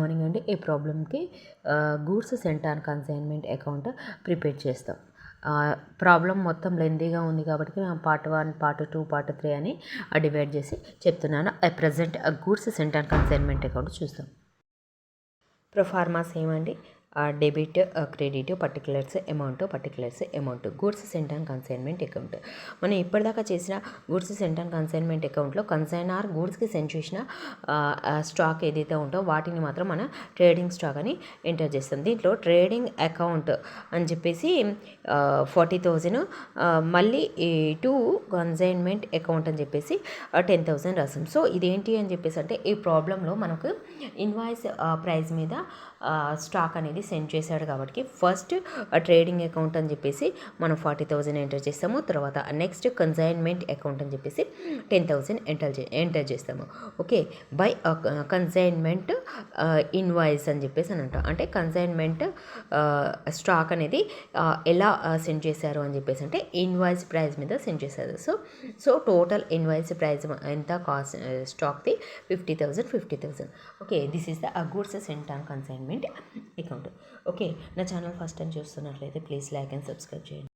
Morning అండి. ఈ ప్రాబ్లమ్కి goods sent and consignment account prepare చేస్తాం. ప్రాబ్లం మొత్తం లెందీగా ఉంది కాబట్టి పార్ట్ 1, పార్ట్ 2, పార్ట్ 3 అని డివైడ్ చేసి చెప్తున్నాను. Present goods sent and consignment account చూస్తాం. ప్రొఫార్మాస్ ఏమండి? Debit, credit, particulars amount goods sent and consignment account. మనం ఇప్పటిదాకా చేసిన గూడ్స్ సెంట్ అండ్ కన్సైన్మెంట్ అకౌంట్లో కన్సైన్ ఆర్ గూడ్స్కి సెండ్ చేసిన స్టాక్ ఏదైతే ఉంటో వాటిని మాత్రం మనం ట్రేడింగ్ స్టాక్ అని ఎంటర్ చేస్తాం. దీంట్లో ట్రేడింగ్ అకౌంట్ అని చెప్పేసి 40,000, మళ్ళీ టు కన్సైన్మెంట్ అకౌంట్ అని చెప్పేసి 10,000 రాసాం. సో ఇదేంటి అని చెప్పేసి అంటే ఈ ప్రాబ్లంలో మనకు ఇన్వాయిస్ ప్రైస్ మీద స్టాక్ అనేది సెండ్ చేశాడు కాబట్టి ఫస్ట్ ట్రేడింగ్ అకౌంట్ అని చెప్పేసి మనం 40,000 ఎంటర్ చేస్తాము. తర్వాత నెక్స్ట్ కన్సైన్మెంట్ అకౌంట్ అని చెప్పేసి 10,000 ఎంటర్ చేస్తాము. ఓకే, బై కన్సైన్మెంట్ ఇన్వాయిస్ అని చెప్పేసి అని అంటాం. అంటే కన్సైన్మెంట్ స్టాక్ అనేది ఎలా సెండ్ చేశారు అని చెప్పేసి అంటే ఇన్వాయిస్ ప్రైస్ మీద సెండ్ చేశారు. సో టోటల్ ఇన్వాయిస్ ప్రైస్ ఎంత కాస్ట్ స్టాక్ది 50,000. Okay, this is the goods sent and consignment account. Okay, నా ఛానల్ ఫస్ట్ టైం చూస్తున్నట్లయితే ప్లీజ్ లైక్ అండ్ సబ్స్క్రైబ్ చేయండి.